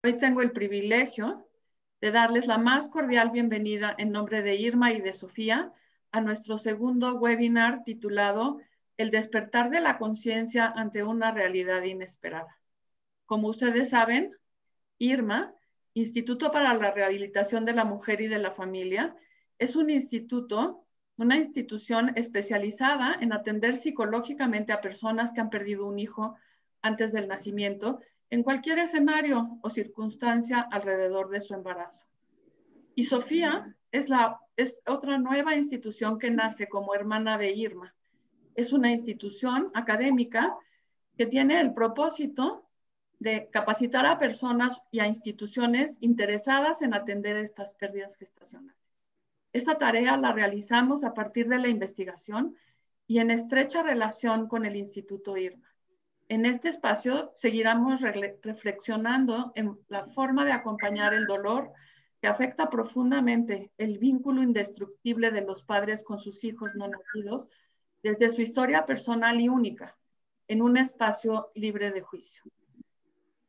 Hoy tengo el privilegio de darles la más cordial bienvenida en nombre de Irma y de Sofía a nuestro segundo webinar titulado El despertar de la conciencia ante una realidad inesperada. Como ustedes saben, IRMA, Instituto para la Rehabilitación de la Mujer y de la Familia, es un instituto, una institución especializada en atender psicológicamente a personas que han perdido un hijo antes del nacimiento en cualquier escenario o circunstancia alrededor de su embarazo. Y Sofía es otra nueva institución que nace como hermana de IRMA. Es una institución académica que tiene el propósito de capacitar a personas y a instituciones interesadas en atender estas pérdidas gestacionales. Esta tarea la realizamos a partir de la investigación y en estrecha relación con el Instituto IRMA. En este espacio seguiremos reflexionando en la forma de acompañar el dolor que afecta profundamente el vínculo indestructible de los padres con sus hijos no nacidos desde su historia personal y única, en un espacio libre de juicio.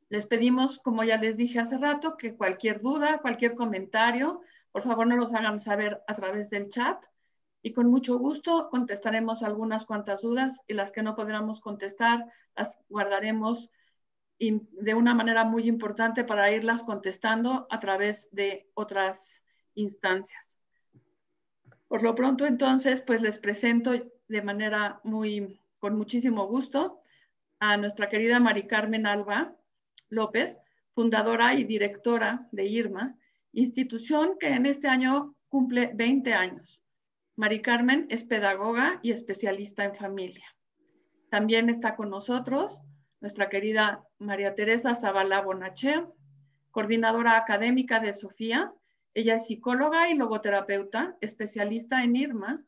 Les pedimos, como ya les dije hace rato, que cualquier duda, cualquier comentario, por favor nos los hagan saber a través del chat y con mucho gusto contestaremos algunas cuantas dudas y las que no podamos contestar las guardaremos de una manera muy importante para irlas contestando a través de otras instancias. Por lo pronto, entonces, pues les presento de manera con muchísimo gusto a nuestra querida Mari Carmen Alba López, fundadora y directora de IRMA, institución que en este año cumple 20 años. Mari Carmen es pedagoga y especialista en familia. También está con nosotros nuestra querida María Teresa Zavala Bonachea, coordinadora académica de Sofía. Ella es psicóloga y logoterapeuta, especialista en IRMA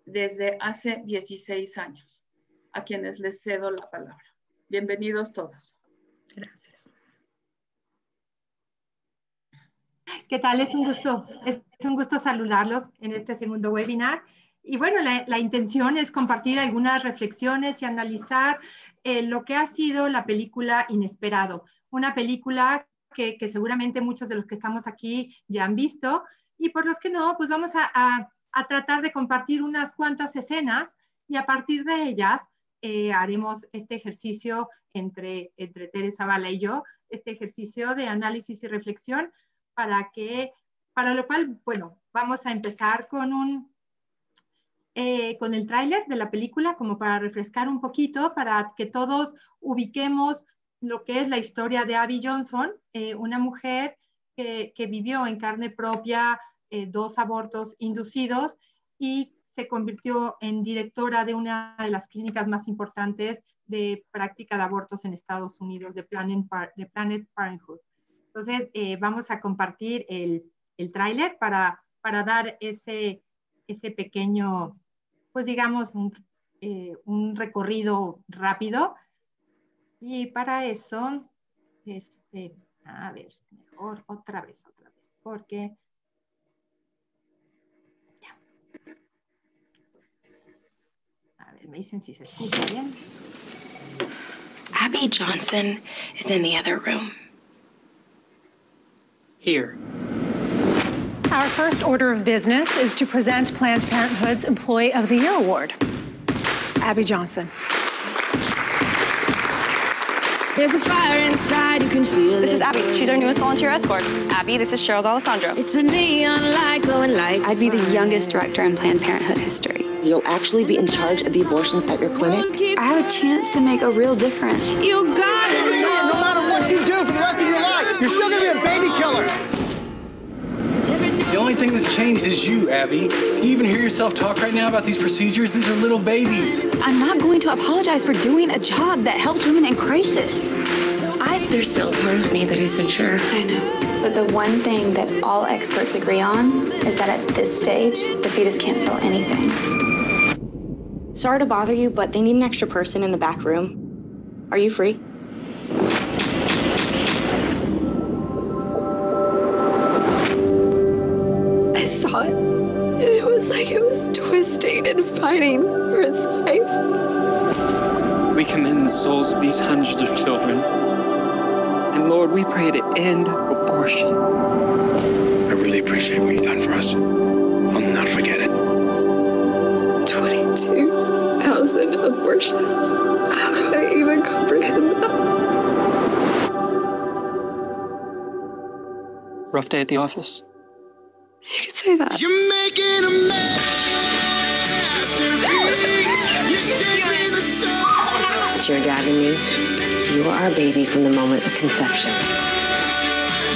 desde hace 16 años, a quienes les cedo la palabra. Bienvenidos todos. Gracias. ¿Qué tal? Es un gusto saludarlos en este segundo webinar. Y bueno, la intención es compartir algunas reflexiones y analizar lo que ha sido la película Inesperado. Una película que seguramente muchos de los que estamos aquí ya han visto. Y por los que no, pues vamos a tratar de compartir unas cuantas escenas y a partir de ellas haremos este ejercicio entre Teresa Zavala y yo, este ejercicio de análisis y reflexión para lo cual, bueno, vamos a empezar con el tráiler de la película, como para refrescar un poquito, para que todos ubiquemos lo que es la historia de Abby Johnson, una mujer que vivió en carne propia 2 abortos inducidos y se convirtió en directora de una de las clínicas más importantes de práctica de abortos en Estados Unidos, de Planned Parenthood. Entonces, vamos a compartir el tráiler para dar ese pequeño, pues digamos, un recorrido rápido. Y para eso, a ver, mejor otra vez, porque ya. A ver, me dicen si se escucha bien. Abby Johnson is in the other room. Here. Our first order of business is to present Planned Parenthood's Employee of the Year Award. Abby Johnson. There's a fire inside, you can feel it. This is Abby. She's our newest volunteer escort. Abby, this is Cheryl D'Alessandro. It's a neon light glowing like I'd be the youngest director in Planned Parenthood history. You'll actually be in charge of the abortions at your clinic? I have a chance to make a real difference. You gotta know. No matter what you do for the rest of your life, you're still gonna be a baby killer. The only thing that's changed is you, Abby. Can you even hear yourself talk right now about these procedures? These are little babies. I'm not going to apologize for doing a job that helps women in crisis. There's still a part of me that isn't sure. I know. But the one thing that all experts agree on is that at this stage, the fetus can't feel anything. Sorry to bother you, but they need an extra person in the back room. Are you free? I saw it. And it was like it was twisting and fighting for its life. We commend the souls of these hundreds of children and Lord, we pray to end abortion. I really appreciate what you've done for us. I'll not forget it. 22,000 abortions. How do I even comprehend that? Rough day at the office? You could say that. You're making a masterpiece. You're saving the soul. It's your dad and me. You are our baby from the moment of conception.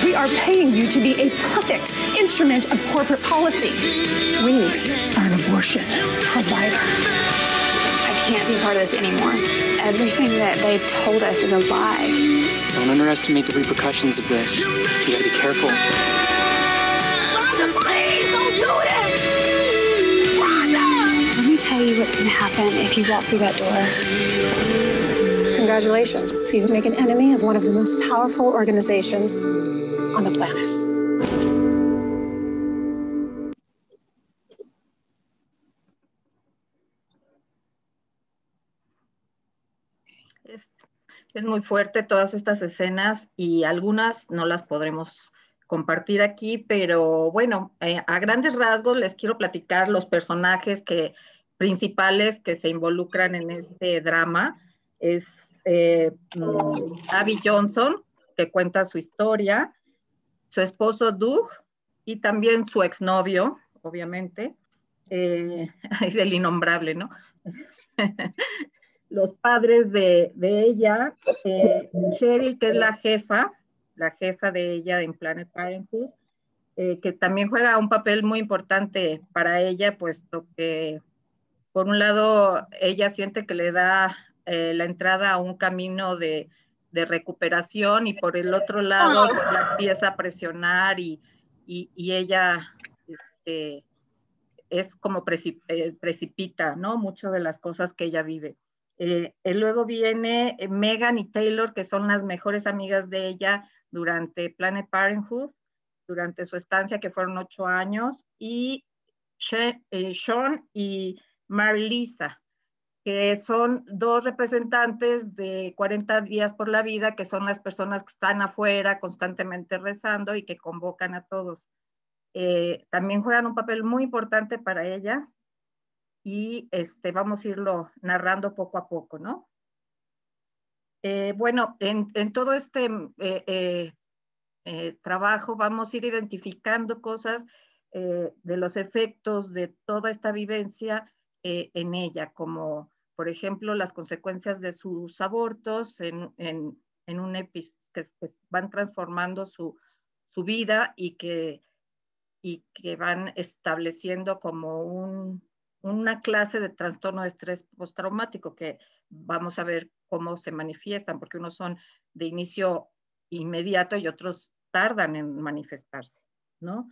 We are paying you to be a puppet instrument of corporate policy. We are an abortion provider. I can't be part of this anymore. Everything that they've told us is a lie. Don't underestimate the repercussions of this. You gotta be careful. Rhonda, please don't do this! Rhonda! Let me tell you what's gonna happen if you walk through that door. Congratulations. You've made an enemy of one of the most powerful organizations on the planet. Es muy fuerte todas estas escenas y algunas no las podremos compartir aquí, pero bueno, a grandes rasgos les quiero platicar los personajes principales que se involucran en este drama. Es Abby Johnson, que cuenta su historia, su esposo Doug y también su exnovio, obviamente, es el innombrable, ¿no? Los padres de ella, Cheryl, que es la jefa de ella en Planned Parenthood, que también juega un papel muy importante para ella, puesto que, por un lado, ella siente que le da la entrada a un camino de recuperación, y por el otro lado la empieza a presionar y ella es como precipita, ¿no? Mucho de las cosas que ella vive. Luego viene Megan y Taylor, que son las mejores amigas de ella durante Planned Parenthood, durante su estancia, que fueron 8 años, y Sean y Marlisa, que son 2 representantes de 40 días por la vida, que son las personas que están afuera constantemente rezando y que convocan a todos. También juegan un papel muy importante para ella, y vamos a irlo narrando poco a poco, ¿no? Bueno, en todo este trabajo vamos a ir identificando cosas de los efectos de toda esta vivencia en ella, como por ejemplo las consecuencias de sus abortos en un episodio que van transformando su vida y que van estableciendo como una clase de trastorno de estrés postraumático, que vamos a ver cómo se manifiestan, porque unos son de inicio inmediato y otros tardan en manifestarse, ¿no?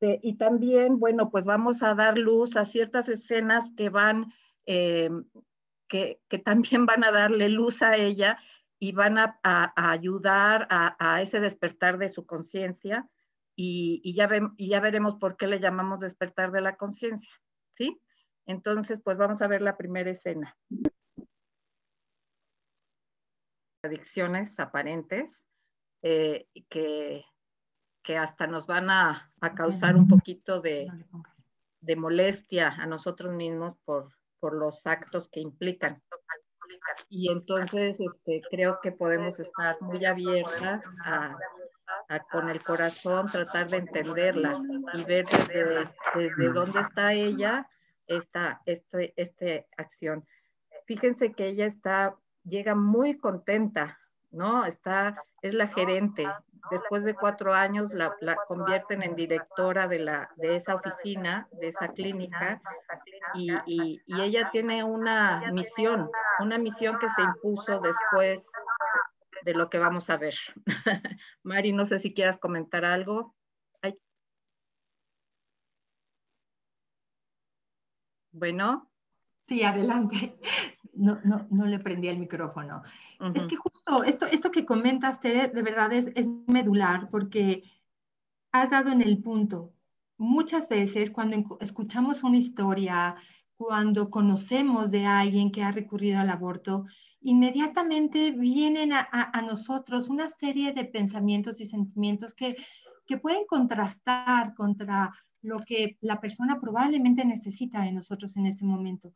Y también, bueno, pues vamos a dar luz a ciertas escenas que también van a darle luz a ella y van a ayudar a ese despertar de su conciencia, y ya veremos por qué le llamamos despertar de la conciencia, ¿sí? Entonces, pues vamos a ver la primera escena. Adicciones aparentes que hasta nos van a causar un poquito de molestia a nosotros mismos por los actos que implican. Y entonces creo que podemos estar muy abiertas a con el corazón tratar de entenderla y ver desde dónde está ella esta acción. Fíjense que ella llega muy contenta, ¿no? Es la gerente. Después de 4 años la convierten en directora de esa oficina, de esa clínica, y ella tiene una misión que se impuso después de lo que vamos a ver. Mari, no sé si quieras comentar algo. Ay. Bueno. Sí, adelante. No le prendí el micrófono. Es que justo esto que comentas, Tere, de verdad es medular, porque has dado en el punto. Muchas veces cuando escuchamos una historia, cuando conocemos de alguien que ha recurrido al aborto, inmediatamente vienen a nosotros una serie de pensamientos y sentimientos que pueden contrastar contra lo que la persona probablemente necesita de nosotros en ese momento.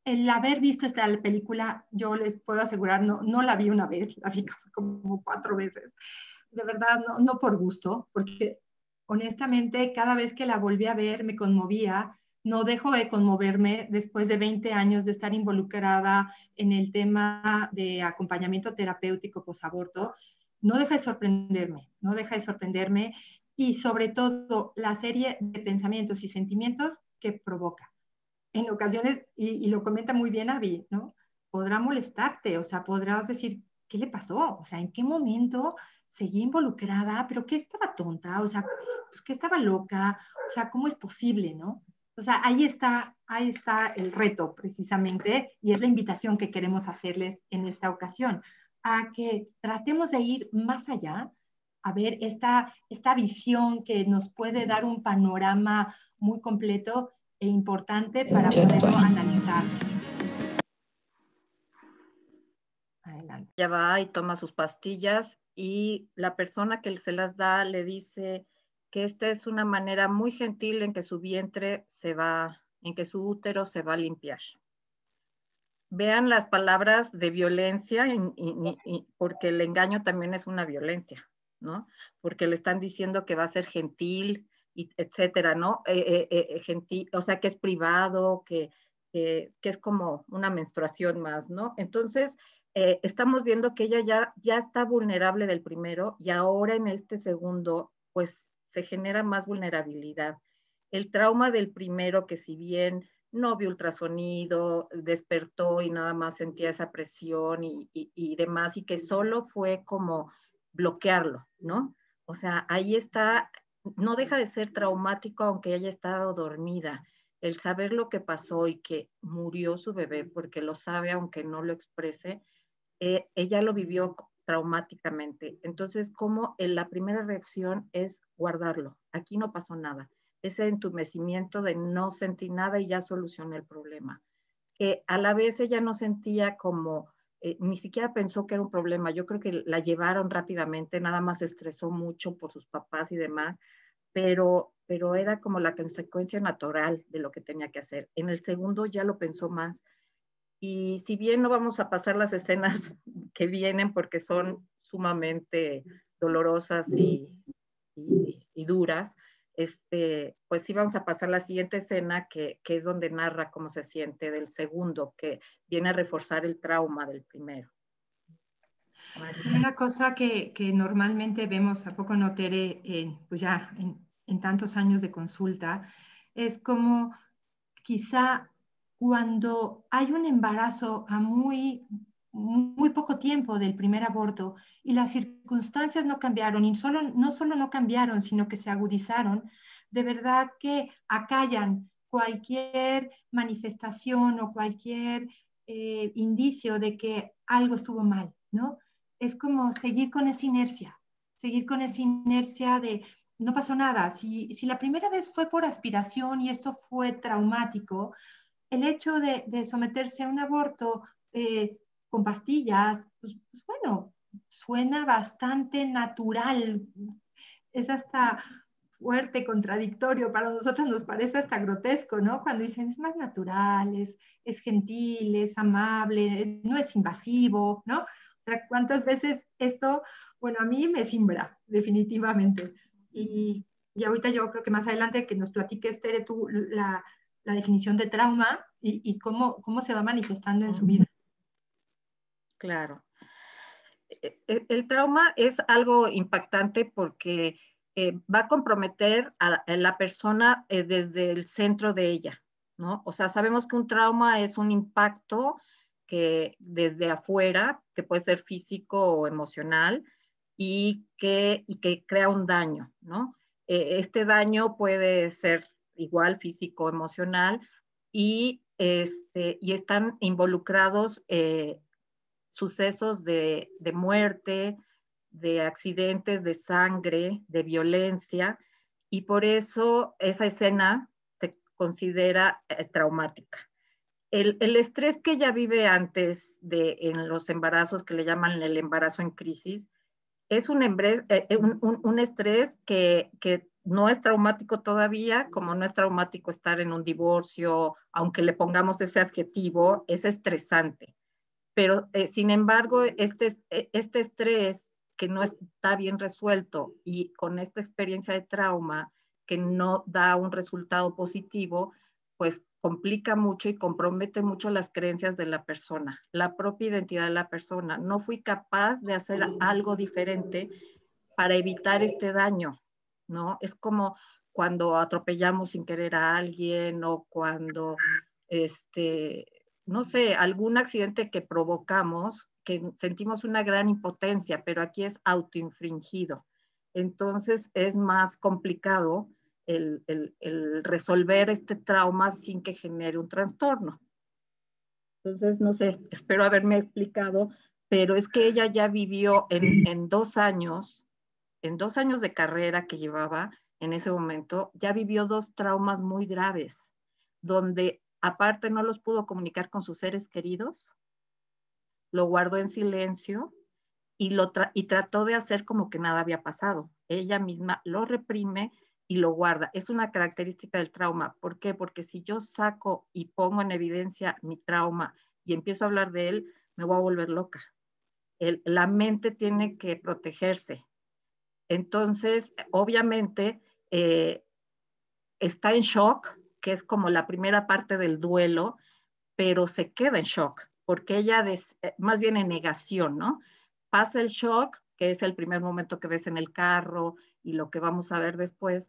El haber visto esta película, yo les puedo asegurar, no la vi una vez, la vi como 4 veces. De verdad, no por gusto, porque honestamente cada vez que la volví a ver me conmovía. No dejo de conmoverme después de 20 años de estar involucrada en el tema de acompañamiento terapéutico posaborto. No deja de sorprenderme, y sobre todo la serie de pensamientos y sentimientos que provoca. En ocasiones, y lo comenta muy bien Abby, ¿no? Podrá molestarte, o sea, podrás decir, ¿qué le pasó? O sea, ¿en qué momento seguí involucrada? ¿Pero qué estaba tonta? O sea, pues ¿qué estaba loca? O sea, ¿cómo es posible, no? O sea, ahí está el reto precisamente, y es la invitación que queremos hacerles en esta ocasión, a que tratemos de ir más allá, a ver esta visión que nos puede dar un panorama muy completo e importante para poderlo analizar. Adelante. Ya va y toma sus pastillas y la persona que se las da le dice que esta es una manera muy gentil en que su vientre en que su útero se va a limpiar. Vean las palabras de violencia, porque el engaño también es una violencia, ¿no? Porque le están diciendo que va a ser gentil, etcétera, ¿no? Gentil, o sea, que es privado, que es como una menstruación más, ¿no? Entonces, estamos viendo que ella ya está vulnerable del primero, y ahora en este segundo, pues se genera más vulnerabilidad. El trauma del primero, que si bien no vio ultrasonido, despertó y nada más sentía esa presión y demás, y que solo fue como bloquearlo, ¿no? O sea, ahí está, no deja de ser traumático aunque haya estado dormida. El saber lo que pasó y que murió su bebé, porque lo sabe aunque no lo exprese, ella lo vivió traumáticamente. Entonces, como la primera reacción es guardarlo. Aquí no pasó nada. Ese entumecimiento de no sentir nada y ya solucioné el problema. A la vez ella no sentía como, ni siquiera pensó que era un problema. Yo creo que la llevaron rápidamente, nada más se estresó mucho por sus papás y demás, pero era como la consecuencia natural de lo que tenía que hacer. En el segundo ya lo pensó más. Y si bien no vamos a pasar las escenas que vienen porque son sumamente dolorosas y duras, pues sí vamos a pasar la siguiente escena que es donde narra cómo se siente del segundo, que viene a reforzar el trauma del primero. Y una cosa que normalmente vemos, ¿a poco no, Tere? Pues ya en tantos años de consulta, es como quizá cuando hay un embarazo a muy poco tiempo del primer aborto y las circunstancias no cambiaron, y no solo no cambiaron, sino que se agudizaron, de verdad que acallan cualquier manifestación o cualquier indicio de que algo estuvo mal, ¿no? Es como seguir con esa inercia de no pasó nada. Si la primera vez fue por aspiración y esto fue traumático, el hecho de someterse a un aborto con pastillas, pues bueno, suena bastante natural. Es hasta fuerte, contradictorio. Para nosotros nos parece hasta grotesco, ¿no? Cuando dicen es más natural, es gentil, es amable, no es invasivo, ¿no? O sea, ¿cuántas veces esto, bueno, a mí me simbra, definitivamente? Y ahorita yo creo que más adelante que nos platiques, Tere, tú la definición de trauma y cómo se va manifestando en su vida. Claro. El trauma es algo impactante porque va a comprometer a la persona desde el centro de ella, ¿no? O sea, sabemos que un trauma es un impacto que desde afuera, que puede ser físico o emocional, y que crea un daño, ¿no? Este daño puede ser igual físico, emocional, y están involucrados sucesos de muerte, de accidentes, de sangre, de violencia, y por eso esa escena se considera traumática. El estrés que ella vive antes en los embarazos, que le llaman el embarazo en crisis, es un estrés que no es traumático todavía, como no es traumático estar en un divorcio, aunque le pongamos ese adjetivo, es estresante. Pero, sin embargo, este estrés que no está bien resuelto y con esta experiencia de trauma que no da un resultado positivo, pues complica mucho y compromete mucho las creencias de la persona, la propia identidad de la persona. No fui capaz de hacer algo diferente para evitar este daño, ¿no? Es como cuando atropellamos sin querer a alguien o cuando, no sé, algún accidente que provocamos, que sentimos una gran impotencia, pero aquí es autoinfringido. Entonces es más complicado el resolver este trauma sin que genere un trastorno. Entonces, no sé, espero haberme explicado, pero es que ella ya vivió en 2 años, en 2 años de carrera que llevaba en ese momento, ya vivió 2 traumas muy graves, donde aparte no los pudo comunicar con sus seres queridos, lo guardó en silencio y trató de hacer como que nada había pasado. Ella misma lo reprime y lo guarda. Es una característica del trauma. ¿Por qué? Porque si yo saco y pongo en evidencia mi trauma y empiezo a hablar de él, me voy a volver loca. La mente tiene que protegerse. Entonces, obviamente, está en shock, que es como la primera parte del duelo, pero se queda en shock, porque ella, más bien en negación, ¿no? Pasa el shock, que es el primer momento que ves en el carro y lo que vamos a ver después,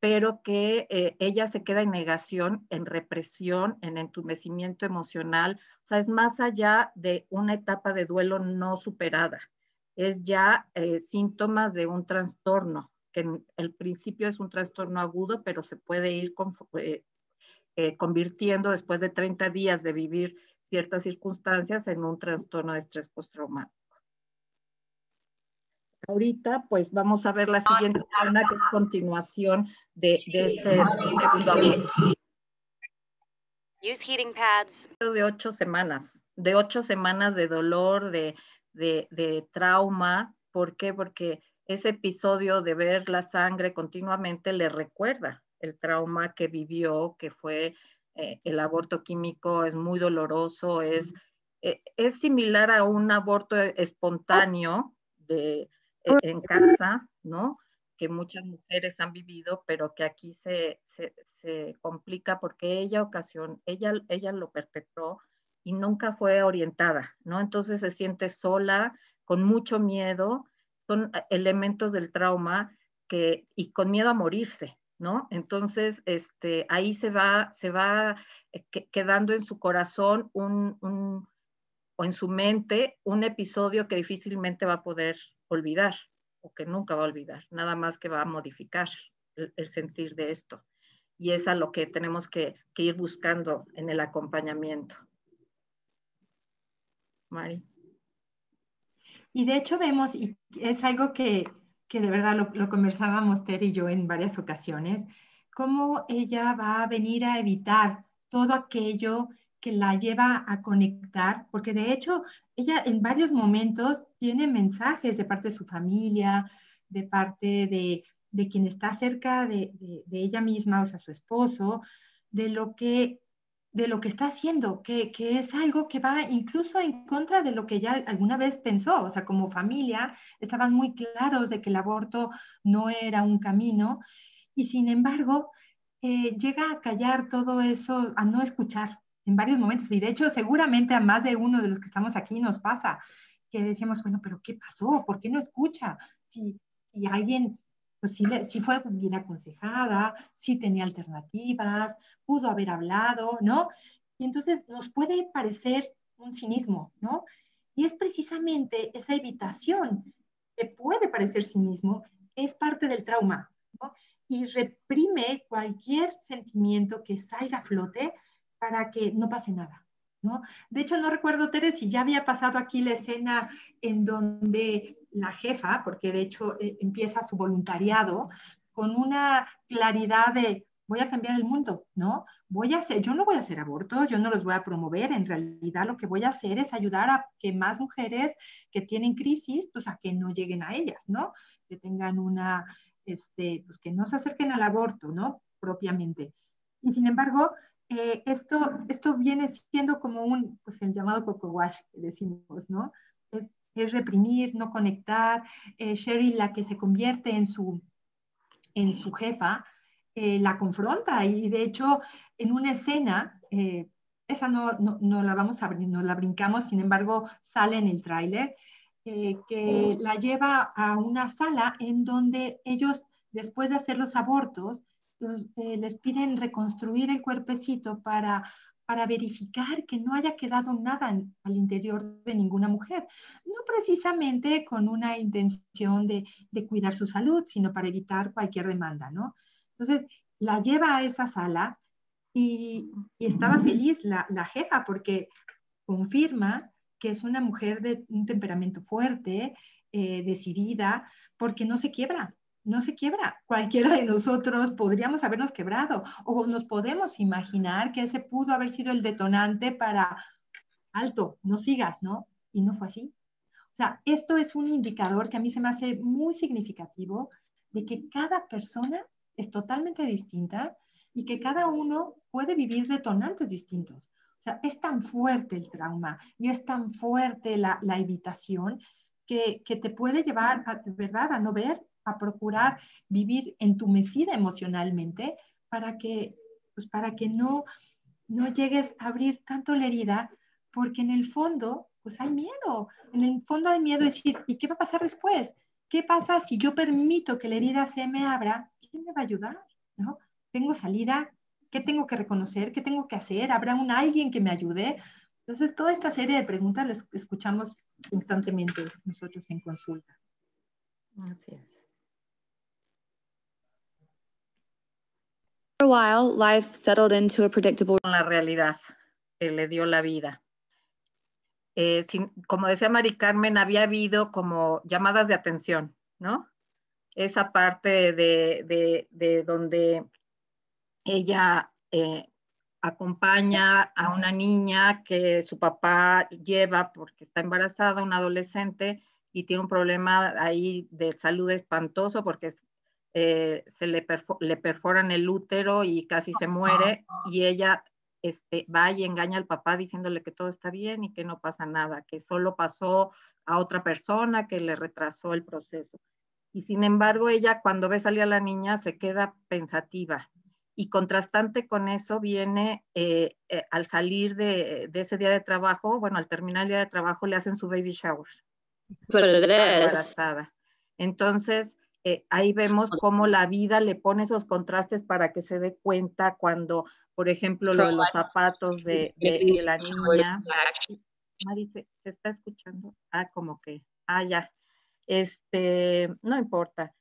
pero que ella se queda en negación, en represión, en entumecimiento emocional. O sea, es más allá de una etapa de duelo no superada. Es ya síntomas de un trastorno, que en el principio es un trastorno agudo, pero se puede ir convirtiendo después de 30 días de vivir ciertas circunstancias en un trastorno de estrés postraumático. Ahorita, pues vamos a ver la siguiente zona, que es continuación de este segundo aborto. Use heating pads. De 8 semanas, de 8 semanas de dolor, de trauma. ¿Por qué? Porque ese episodio de ver la sangre continuamente le recuerda el trauma que vivió, que fue el aborto químico. Es muy doloroso, es similar a un aborto espontáneo en casa, ¿no? Que muchas mujeres han vivido, pero que aquí se complica porque ella lo perpetró y nunca fue orientada, ¿no? Entonces se siente sola, con mucho miedo. Son elementos del trauma y con miedo a morirse, ¿no? Entonces, ahí se va quedando en su corazón o en su mente un episodio que difícilmente va a poder olvidar, o que nunca va a olvidar, nada más que va a modificar el sentir de esto. Y es a lo que tenemos que ir buscando en el acompañamiento. Mari. Y de hecho vemos, y es algo que de verdad lo conversábamos Ter y yo en varias ocasiones, cómo ella va a venir a evitar todo aquello que la lleva a conectar, porque de hecho ella en varios momentos tiene mensajes de parte de su familia, de parte de quien está cerca de ella misma, o sea, su esposo, de lo que está haciendo, que es algo que va incluso en contra de lo que ella alguna vez pensó. O sea, como familia estaban muy claros de que el aborto no era un camino, y sin embargo llega a callar todo eso, a no escuchar en varios momentos. Y de hecho seguramente a más de uno de los que estamos aquí nos pasa, que decíamos, bueno, pero ¿qué pasó? ¿Por qué no escucha? Si alguien, pues sí fue bien aconsejada, sí tenía alternativas, pudo haber hablado, ¿no? Y entonces nos puede parecer un cinismo, ¿no? Y es precisamente esa evitación que puede parecer cinismo, que es parte del trauma, ¿no? Y reprime cualquier sentimiento que salga a flote para que no pase nada, ¿no? De hecho, no recuerdo, Tere, si ya había pasado aquí la escena en donde la jefa, porque de hecho empieza su voluntariado, con una claridad de voy a cambiar el mundo, ¿no? Yo no voy a hacer abortos, yo no los voy a promover, en realidad lo que voy a hacer es ayudar a que más mujeres que tienen crisis, pues a que no lleguen a ellas, ¿no? Que tengan pues que no se acerquen al aborto, ¿no? Propiamente. Y sin embargo, esto viene siendo como pues el llamado coco wash que decimos, ¿no? Es reprimir, no conectar. Sherry, la que se convierte en su jefa, la confronta y de hecho en una escena, esa no la vamos a abrir, no la brincamos, sin embargo sale en el tráiler, que la lleva a una sala en donde ellos, después de hacer los abortos, les piden reconstruir el cuerpecito para verificar que no haya quedado nada al interior de ninguna mujer. No precisamente con una intención de cuidar su salud, sino para evitar cualquier demanda, ¿no? Entonces, la lleva a esa sala y estaba feliz la jefa porque confirma que es una mujer de un temperamento fuerte, decidida, porque no se quiebra. No se quiebra. Cualquiera de nosotros podríamos habernos quebrado o nos podemos imaginar que ese pudo haber sido el detonante para, alto, no sigas, ¿no? Y no fue así. O sea, esto es un indicador que a mí se me hace muy significativo de que cada persona es totalmente distinta y que cada uno puede vivir detonantes distintos. O sea, es tan fuerte el trauma y es tan fuerte la evitación que te puede llevar, de verdad, a no ver, a procurar vivir entumecida emocionalmente para que no llegues a abrir tanto la herida, porque en el fondo, pues hay miedo. En el fondo hay miedo de decir, ¿y qué va a pasar después? ¿Qué pasa si yo permito que la herida se me abra? ¿Quién me va a ayudar? ¿No? ¿Tengo salida? ¿Qué tengo que reconocer? ¿Qué tengo que hacer? ¿Habrá alguien que me ayude? Entonces, toda esta serie de preguntas las escuchamos constantemente nosotros en consulta. Así es. For a while, life settled into a predictable... La realidad que le dio la vida. Como decía Mari Carmen, había habido como llamadas de atención, ¿no? Esa parte de donde ella acompaña a una niña que su papá lleva porque está embarazada, una adolescente, y tiene un problema ahí de salud espantoso porque le perforan el útero y casi se muere, y ella va y engaña al papá diciéndole que todo está bien y que no pasa nada, que solo pasó a otra persona que le retrasó el proceso. Y sin embargo, ella cuando ve salir a la niña se queda pensativa. Y contrastante con eso viene, al salir de ese día de trabajo, bueno, al terminar el día de trabajo le hacen su baby shower. Embarazada. Entonces, ahí vemos cómo la vida le pone esos contrastes para que se dé cuenta cuando, por ejemplo, lo de los zapatos de la niña. Mari, ¿se está escuchando? Como que, ya. No importa.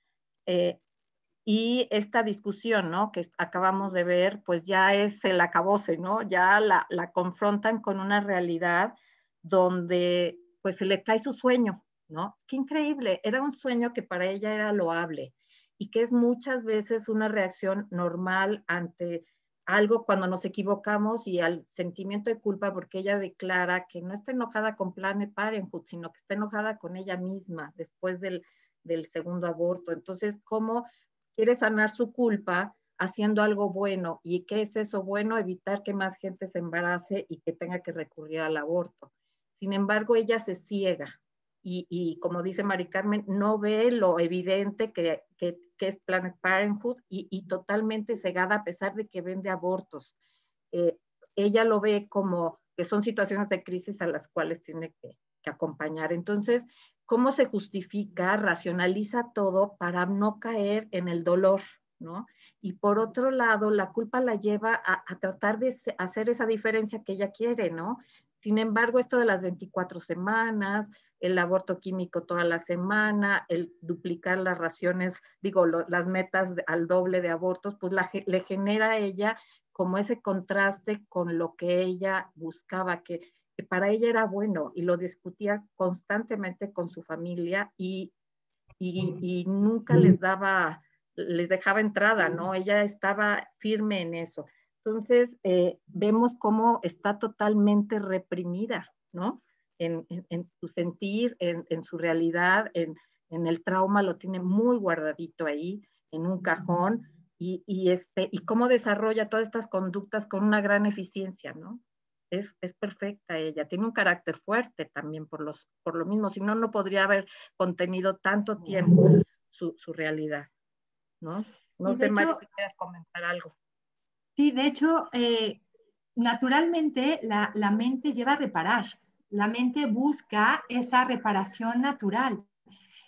Y esta discusión, ¿no? Que acabamos de ver, pues ya es el acabose, ¿no? Ya la confrontan con una realidad donde pues se le cae su sueño, ¿no? Qué increíble, era un sueño que para ella era loable y que es muchas veces una reacción normal ante algo cuando nos equivocamos y al sentimiento de culpa, porque ella declara que no está enojada con Planned Parenthood, sino que está enojada con ella misma después del segundo aborto. Entonces, ¿cómo quiere sanar su culpa haciendo algo bueno? ¿Y qué es eso bueno? Evitar que más gente se embarace y que tenga que recurrir al aborto. Sin embargo, ella se ciega y como dice Mari Carmen, no ve lo evidente que es Planned Parenthood y totalmente cegada a pesar de que vende abortos. Ella lo ve como que son situaciones de crisis a las cuales tiene que acompañar. Entonces, ¿cómo se justifica? Racionaliza todo para no caer en el dolor, ¿no? Y por otro lado, la culpa la lleva a tratar de hacer esa diferencia que ella quiere, ¿no? Sin embargo, esto de las 24 semanas, el aborto químico toda la semana, el duplicar las raciones, las metas al doble de abortos, pues le genera a ella como ese contraste con lo que ella buscaba, que para ella era bueno, y lo discutía constantemente con su familia y nunca les daba les dejaba entrada, ¿no? Ella estaba firme en eso. Entonces, vemos cómo está totalmente reprimida, ¿no? En su sentir, en su realidad, en el trauma, lo tiene muy guardadito ahí, en un cajón, y cómo desarrolla todas estas conductas con una gran eficiencia, ¿no? Es perfecta ella, tiene un carácter fuerte también por lo mismo, si no, no podría haber contenido tanto tiempo su realidad, ¿no? No sé, Mari, si quieres comentar algo. Sí, de hecho, naturalmente la mente lleva a reparar, la mente busca esa reparación natural.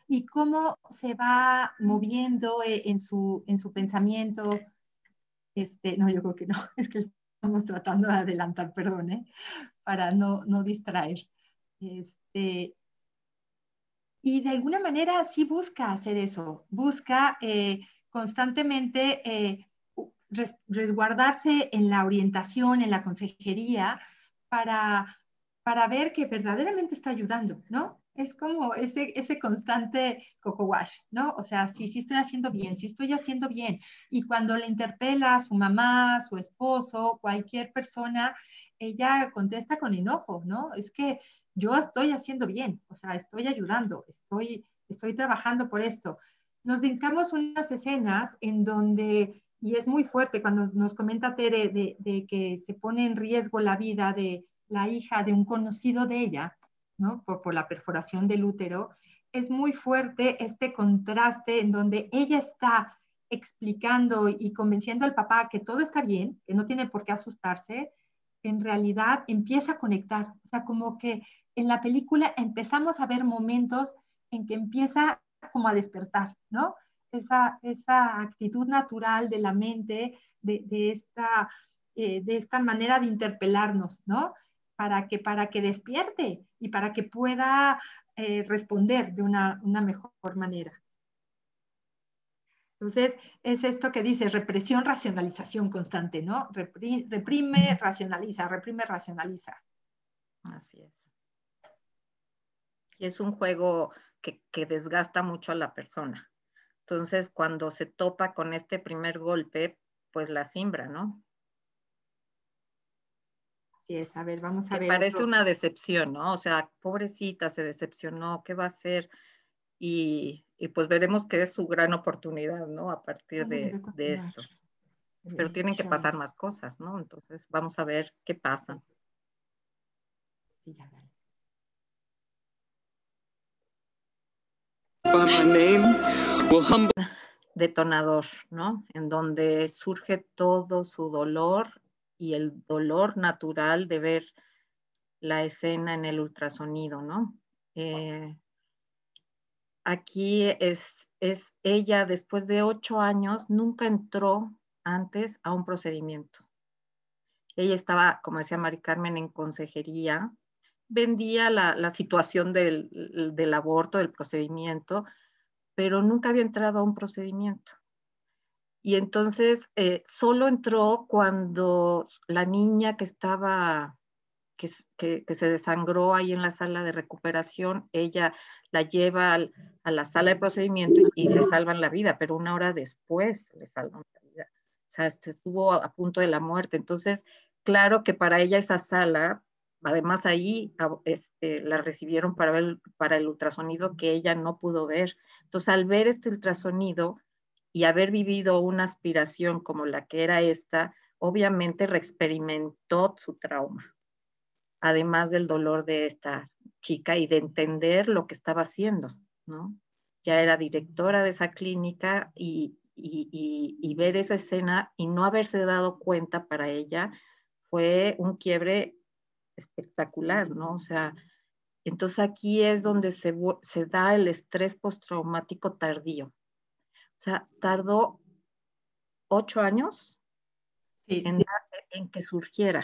¿Y cómo se va moviendo en su pensamiento? No, yo creo que no, es que estamos tratando de adelantar, perdón, para no distraer. Y de alguna manera sí busca hacer eso, busca constantemente resguardarse en la orientación, en la consejería, para ver que verdaderamente está ayudando, ¿no? Es como ese constante coco wash, ¿no? O sea, sí estoy haciendo bien, sí estoy haciendo bien. Y cuando le interpela a su mamá, su esposo, cualquier persona, ella contesta con enojo, ¿no? Es que yo estoy haciendo bien, o sea, estoy ayudando, estoy trabajando por esto. Nos brincamos unas escenas en donde, y es muy fuerte cuando nos comenta Tere de que se pone en riesgo la vida de la hija de un conocido de ella, ¿no? Por la perforación del útero. Es muy fuerte este contraste en donde ella está explicando y convenciendo al papá que todo está bien, que no tiene por qué asustarse, en realidad empieza a conectar. O sea, como que en la película empezamos a ver momentos en que empieza como a despertar, ¿no? Esa actitud natural de la mente, de esta manera de interpelarnos, ¿no? Para que despierte y para que pueda responder de una mejor manera. Entonces, es esto que dice represión, racionalización constante, ¿no? Reprime, racionaliza, reprime, racionaliza. Así es. Y es un juego que desgasta mucho a la persona. Entonces, cuando se topa con este primer golpe, pues la simbra, ¿no? Así es, a ver, vamos a ver. Parece una decepción, ¿no? O sea, pobrecita, se decepcionó, ¿qué va a hacer? Y pues veremos que es su gran oportunidad, ¿no? A partir de esto. Pero tienen que pasar más cosas, ¿no? Entonces, vamos a ver qué pasa. Sí, ya, dale. Detonador, ¿no? En donde surge todo su dolor y el dolor natural de ver la escena en el ultrasonido, ¿no? Aquí es ella, después de 8 años, nunca entró antes a un procedimiento. Ella estaba, como decía Mari Carmen, en consejería, vendía la situación del aborto, del procedimiento, pero nunca había entrado a un procedimiento. Y entonces solo entró cuando la niña que estaba, que se desangró ahí en la sala de recuperación, ella la lleva a la sala de procedimiento y le salvan la vida, pero 1 hora después le salvan la vida. O sea, estuvo a punto de la muerte. Entonces, claro que para ella esa sala, además ahí la recibieron para el ultrasonido que ella no pudo ver. Entonces, al ver este ultrasonido y haber vivido una aspiración como la que era esta, obviamente reexperimentó su trauma, además del dolor de esta chica y de entender lo que estaba haciendo, ¿no? Ya era directora de esa clínica y ver esa escena y no haberse dado cuenta para ella fue un quiebre espectacular, ¿no? O sea, entonces aquí es donde se da el estrés postraumático tardío. O sea, tardó 8 años en que surgiera.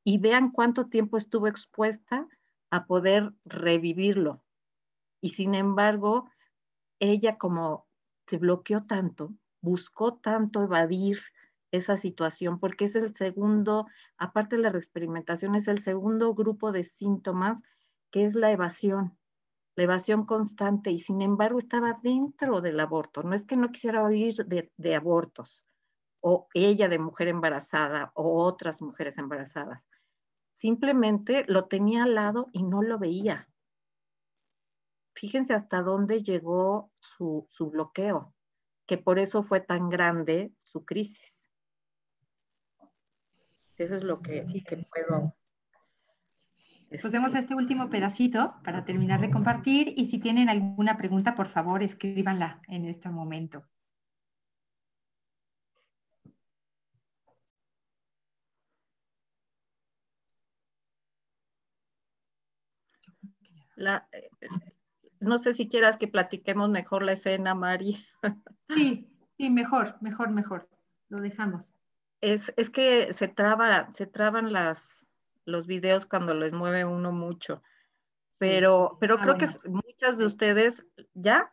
Y vean cuánto tiempo estuvo expuesta a poder revivirlo. Y sin embargo, ella como se bloqueó tanto, buscó tanto evadir esa situación, porque es el segundo, aparte de la reexperimentación, es el segundo grupo de síntomas, que es la evasión. la evasión constante, y sin embargo estaba dentro del aborto. No es que no quisiera oír de abortos, o ella de mujer embarazada, o otras mujeres embarazadas. Simplemente lo tenía al lado y no lo veía. Fíjense hasta dónde llegó su bloqueo, que por eso fue tan grande su crisis. Eso es lo que puedo... Pues vemos este último pedacito para terminar de compartir, y si tienen alguna pregunta, por favor, escríbanla en este momento. No sé si quieras que platiquemos mejor la escena, Mari. Sí, mejor. Lo dejamos. Es que se traban los videos cuando les mueve uno mucho. Pero creo bueno, que muchas de ustedes, ¿ya?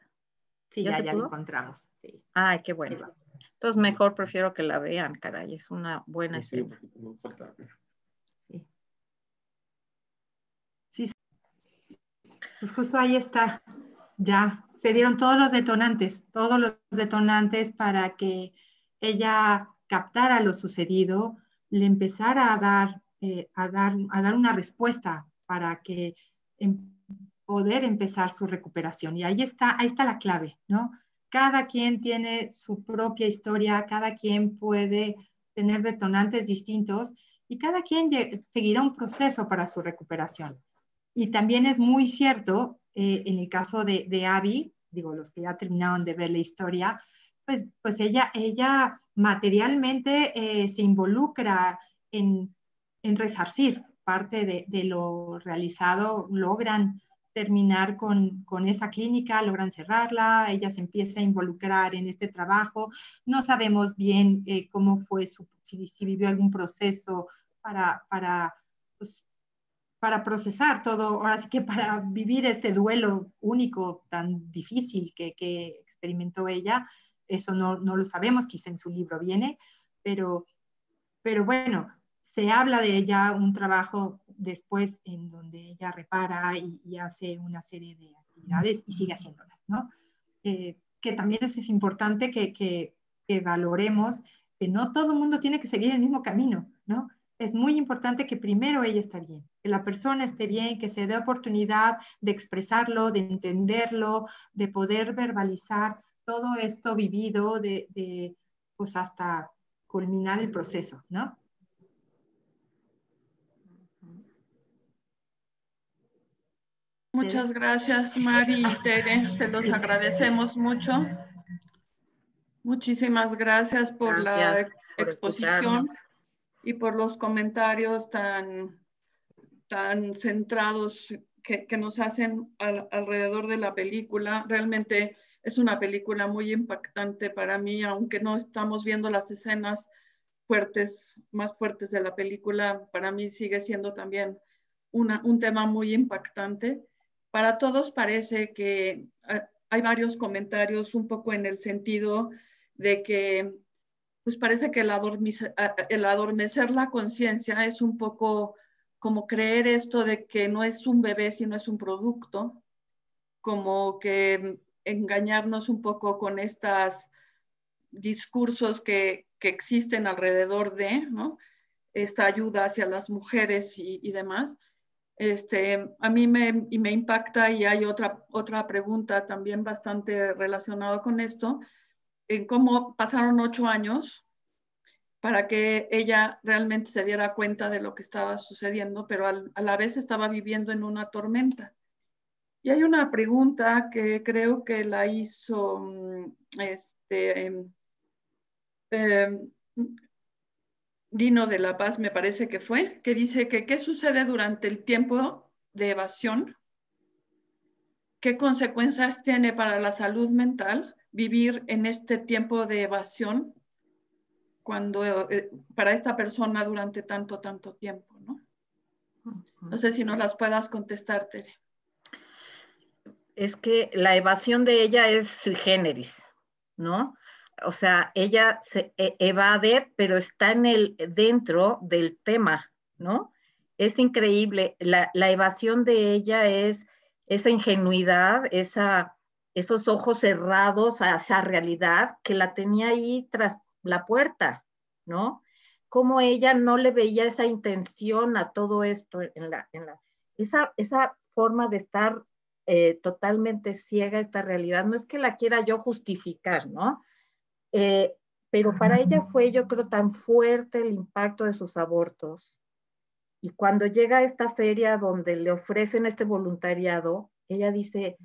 Sí, ya lo encontramos. Sí. Ay, qué bueno. Entonces mejor prefiero que la vean, caray. Es una buena escena. Sí. Pues justo ahí está. Ya se dieron todos los detonantes para que ella captara lo sucedido, le empezara a dar una respuesta para que poder empezar su recuperación. Y ahí está la clave, ¿no? Cada quien tiene su propia historia, cada quien puede tener detonantes distintos y cada quien seguirá un proceso para su recuperación. Y también es muy cierto, en el caso de Abby, digo, los que ya terminaron de ver la historia, pues ella materialmente se involucra en resarcir parte de lo realizado, logran terminar con esa clínica, logran cerrarla, ella se empieza a involucrar en este trabajo. No sabemos bien cómo fue si vivió algún proceso para procesar todo, ahora sí que para vivir este duelo único tan difícil que experimentó ella. Eso no lo sabemos, quizá en su libro viene, pero bueno, se habla de ella, un trabajo después en donde ella repara y hace una serie de actividades y sigue haciéndolas, ¿no? Que también eso es importante que valoremos, que no todo el mundo tiene que seguir el mismo camino, ¿no? Es muy importante que primero ella esté bien, que la persona esté bien, que se dé oportunidad de expresarlo, de entenderlo, de poder verbalizar todo esto vivido, pues hasta culminar el proceso, ¿no? Muchas gracias, Mari y Tere. Se los agradecemos mucho. Muchísimas gracias por la exposición y por los comentarios tan centrados que nos hacen alrededor de la película. Realmente es una película muy impactante para mí, aunque no estamos viendo las escenas más fuertes de la película, para mí sigue siendo también un tema muy impactante. Para todos parece que hay varios comentarios un poco en el sentido de que pues parece que el adormecer la conciencia es un poco como creer esto de que no es un bebé sino es un producto, como que engañarnos un poco con estos discursos que existen alrededor de, ¿no? Esta ayuda hacia las mujeres y demás. A mí me impacta, y hay otra pregunta también bastante relacionada con esto, en cómo pasaron 8 años para que ella realmente se diera cuenta de lo que estaba sucediendo, pero a la vez estaba viviendo en una tormenta. Y hay una pregunta que creo que la hizo Dino de la Paz, me parece que fue, que dice que qué sucede durante el tiempo de evasión, qué consecuencias tiene para la salud mental vivir en este tiempo de evasión cuando para esta persona durante tanto tiempo, ¿no? No sé si no las puedas contestar, Tere. Es que la evasión de ella es sui generis, ¿no? O sea, ella se evade, pero está dentro del tema, ¿no? Es increíble. La evasión de ella es esa ingenuidad, esos ojos cerrados a esa realidad que la tenía ahí tras la puerta, ¿no? Cómo ella no le veía esa intención a todo esto, esa forma de estar totalmente ciega a esta realidad. No es que la quiera yo justificar, ¿no? Pero para ella fue, yo creo, tan fuerte el impacto de sus abortos. Y cuando llega a esta feria donde le ofrecen este voluntariado, ella dice,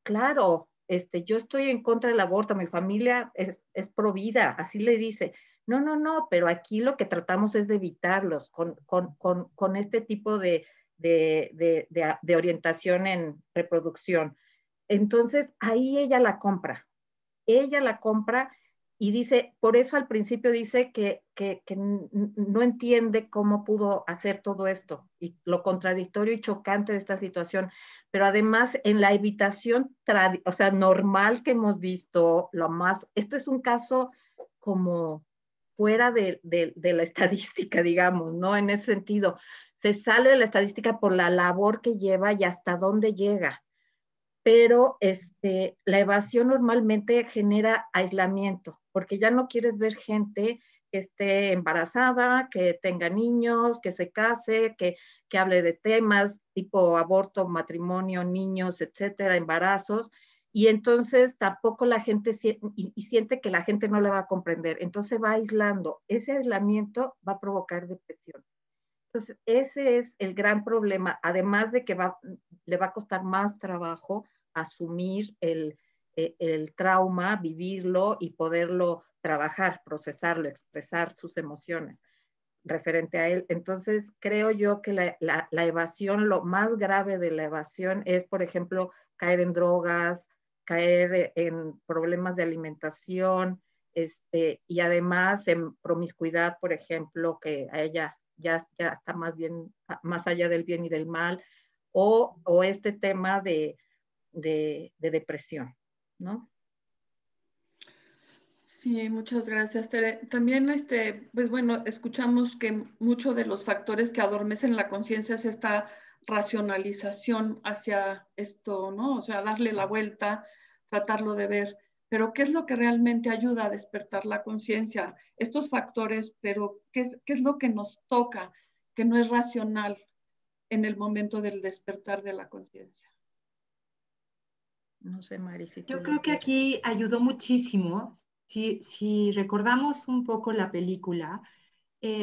claro, yo estoy en contra del aborto, mi familia es pro vida, así le dice. No, pero aquí lo que tratamos es de evitarlos con este tipo de orientación en reproducción. Entonces, ahí ella la compra y dice, por eso al principio dice que no entiende cómo pudo hacer todo esto y lo contradictorio y chocante de esta situación, pero además en la evitación, o sea, normal que hemos visto, esto es un caso como fuera de la estadística, digamos, ¿no? En ese sentido, se sale de la estadística por la labor que lleva y hasta dónde llega. Pero la evasión normalmente genera aislamiento, porque ya no quieres ver gente que esté embarazada, que tenga niños, que se case, que hable de temas tipo aborto, matrimonio, niños, etcétera, embarazos, y entonces tampoco la gente siente que la gente no le va a comprender, entonces va aislando. Ese aislamiento va a provocar depresión. Entonces, ese es el gran problema, además de que le va a costar más trabajo asumir el trauma, vivirlo y poderlo trabajar, procesarlo, expresar sus emociones referente a él. Entonces, creo yo que la evasión, lo más grave de la evasión es, por ejemplo, caer en drogas, caer en problemas de alimentación, y además en promiscuidad, por ejemplo, que a ella ya está más allá del bien y del mal, o este tema de depresión, ¿no? Sí, muchas gracias, Tere. También, pues bueno, escuchamos que muchos de los factores que adormecen la conciencia es esta racionalización hacia esto, ¿no? O sea, darle la vuelta, tratarlo de ver. Pero, ¿qué es lo que realmente ayuda a despertar la conciencia? Estos factores, pero ¿qué es lo que nos toca, que no es racional en el momento del despertar de la conciencia? No sé, Mari, si yo creo que aquí ayudó muchísimo. Si recordamos un poco la película,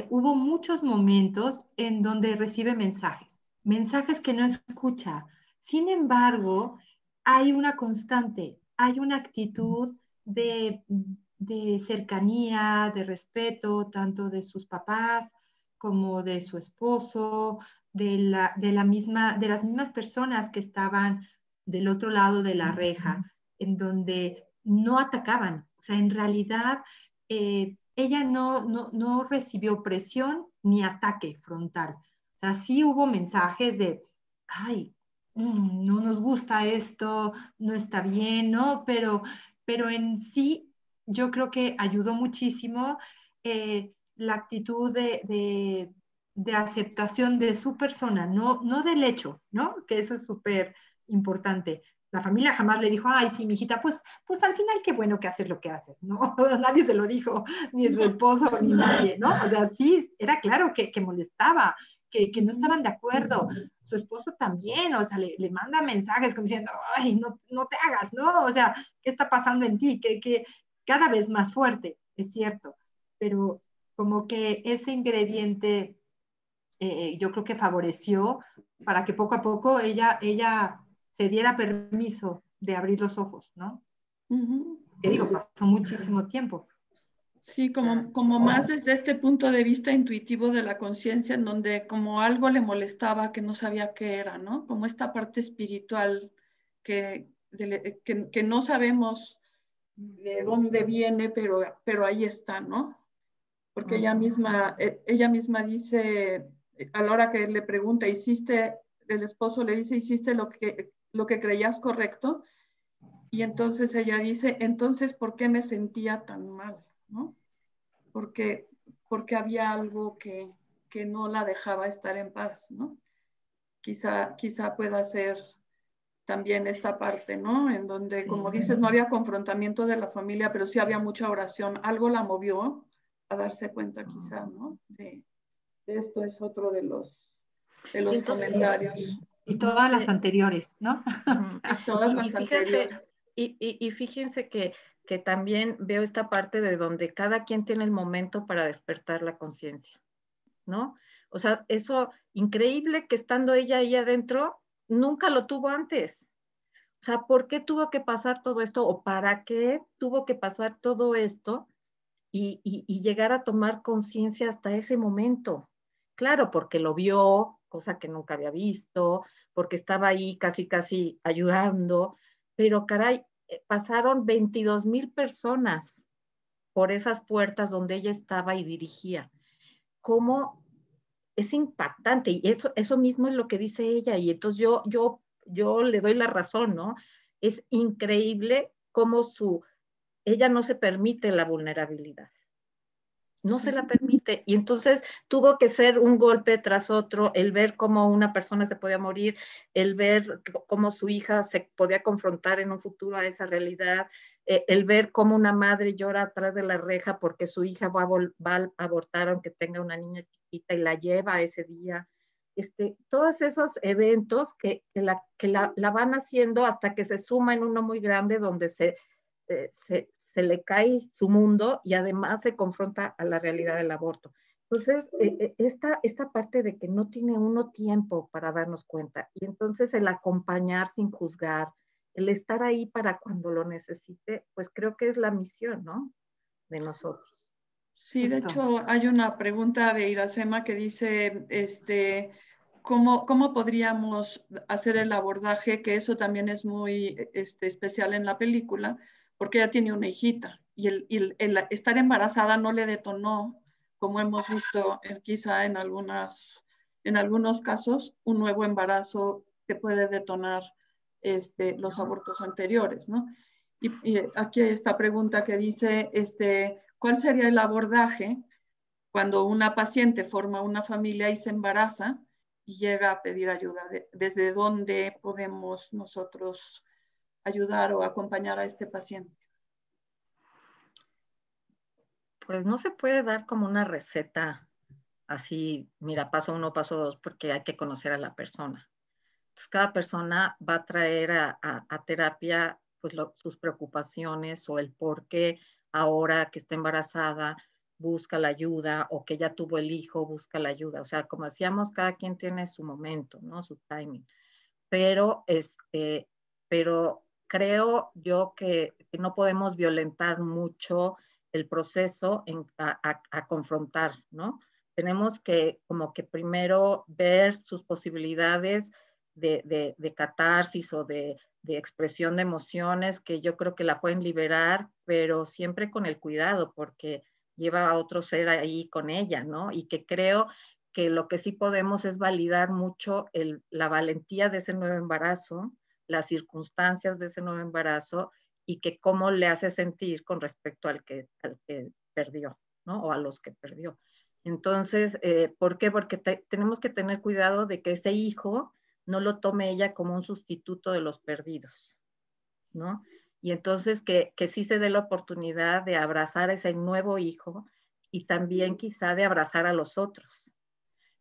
hubo muchos momentos en donde recibe mensajes que no escucha. Sin embargo, hay una constante, hay una actitud de cercanía, de respeto, tanto de sus papás como de su esposo, de las mismas personas que estaban del otro lado de la reja, en donde no atacaban. O sea, en realidad, ella no recibió presión ni ataque frontal. O sea, sí hubo mensajes de, ay, no nos gusta esto, no está bien, ¿no? Pero en sí, yo creo que ayudó muchísimo la actitud de aceptación de su persona, no del hecho, ¿no? Que eso es súper importante. La familia jamás le dijo, ay, sí, mijita, pues al final qué bueno que haces lo que haces, ¿no? Nadie se lo dijo, ni su esposo, ni nadie, ¿no? O sea, sí, era claro que molestaba, que no estaban de acuerdo. Su esposo también, o sea, le manda mensajes como diciendo, ay, no te hagas, ¿no? O sea, ¿qué está pasando en ti? Que cada vez más fuerte, es cierto, pero como que ese ingrediente yo creo que favoreció para que poco a poco ella se diera permiso de abrir los ojos, ¿no? Que digo, pasó muchísimo tiempo. Sí, como más desde este punto de vista intuitivo de la conciencia, en donde como algo le molestaba que no sabía qué era, ¿no? Como esta parte espiritual que no sabemos de dónde viene, pero ahí está, ¿no? Porque ella misma dice, a la hora que le pregunta, el esposo le dice, ¿hiciste lo que creías correcto? Y entonces ella dice, entonces, ¿por qué me sentía tan mal? ¿No? Porque había algo que no la dejaba estar en paz, ¿no? Quizá pueda ser también esta parte, ¿no? En donde, como dices, no había confrontamiento de la familia, pero sí había mucha oración. Algo la movió a darse cuenta quizá, ¿no? De esto es otro de los comentarios. Y todas las anteriores, ¿no? Y todas las anteriores. Y fíjense que también veo esta parte de donde cada quien tiene el momento para despertar la conciencia, ¿no? O sea, eso increíble que estando ella ahí adentro, nunca lo tuvo antes. O sea, ¿por qué tuvo que pasar todo esto? ¿O para qué tuvo que pasar todo esto? Y llegar a tomar conciencia hasta ese momento. Claro, porque lo vio, cosa que nunca había visto, porque estaba ahí casi ayudando, pero caray, pasaron 22,000 personas por esas puertas donde ella estaba y dirigía. ¿Cómo es impactante? Y eso mismo es lo que dice ella, y entonces yo le doy la razón, ¿no? Es increíble cómo ella no se permite la vulnerabilidad. No se la permite. Y entonces tuvo que ser un golpe tras otro, el ver cómo una persona se podía morir, el ver cómo su hija se podía confrontar en un futuro a esa realidad, el ver cómo una madre llora atrás de la reja porque su hija va a abortar aunque tenga una niña chiquita y la lleva ese día. Todos esos eventos que la van haciendo hasta que se suma en uno muy grande donde se le cae su mundo y además se confronta a la realidad del aborto. Entonces, esta parte de que no tiene uno tiempo para darnos cuenta, y entonces el acompañar sin juzgar, el estar ahí para cuando lo necesite, pues creo que es la misión, ¿no? De nosotros. Sí, de hecho hay una pregunta de Iracema que dice, ¿cómo podríamos hacer el abordaje? Que eso también es muy especial en la película, porque ella tiene una hijita y el estar embarazada no le detonó, como hemos visto quizá en algunos casos, un nuevo embarazo que puede detonar los abortos anteriores, ¿no? Y aquí hay esta pregunta que dice, ¿cuál sería el abordaje cuando una paciente forma una familia y se embaraza y llega a pedir ayuda? ¿Desde dónde podemos nosotros ayudar o acompañar a este paciente? Pues no se puede dar como una receta así, mira, paso 1, paso 2, porque hay que conocer a la persona. Entonces, cada persona va a traer a terapia pues sus preocupaciones o el por qué ahora que está embarazada busca la ayuda, o que ya tuvo el hijo busca la ayuda. O sea, como decíamos, cada quien tiene su momento, ¿no? Su timing. Pero creo yo que no podemos violentar mucho el proceso a confrontar, ¿no? Tenemos que como que primero ver sus posibilidades de catarsis o de expresión de emociones, que yo creo que la pueden liberar, pero siempre con el cuidado, porque lleva a otro ser ahí con ella, ¿no? Y que creo que lo que sí podemos es validar mucho la valentía de ese nuevo embarazo, las circunstancias de ese nuevo embarazo, y que cómo le hace sentir con respecto al que perdió, ¿no? O a los que perdió. Entonces, ¿por qué? Porque tenemos que tener cuidado de que ese hijo no lo tome ella como un sustituto de los perdidos, ¿no? Y entonces que sí se dé la oportunidad de abrazar a ese nuevo hijo y también quizá de abrazar a los otros.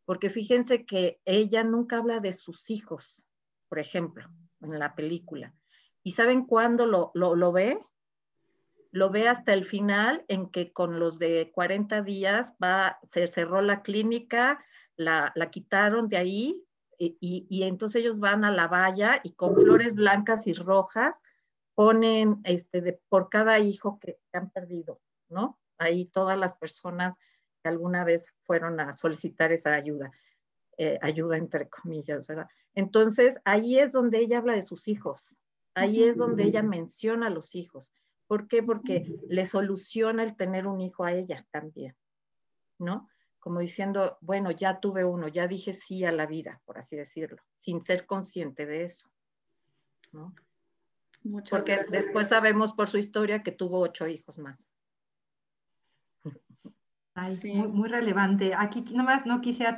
Porque fíjense que ella nunca habla de sus hijos, por ejemplo, en la película. ¿Y saben cuándo lo ve? Lo ve hasta el final, en que con los de 40 días se cerró la clínica, la quitaron de ahí, y entonces ellos van a la valla y con flores blancas y rojas ponen por cada hijo que han perdido, ¿no? Ahí todas las personas que alguna vez fueron a solicitar esa ayuda, ayuda entre comillas, ¿verdad? Entonces, ahí es donde ella habla de sus hijos, ahí es donde ella menciona a los hijos. ¿Por qué? Porque le soluciona el tener un hijo a ella también, ¿no? Como diciendo, bueno, ya tuve uno, ya dije sí a la vida, por así decirlo, sin ser consciente de eso, ¿no? Porque después sabemos por su historia que tuvo 8 hijos más. Ay, Sí. muy relevante. Aquí nomás no quisiera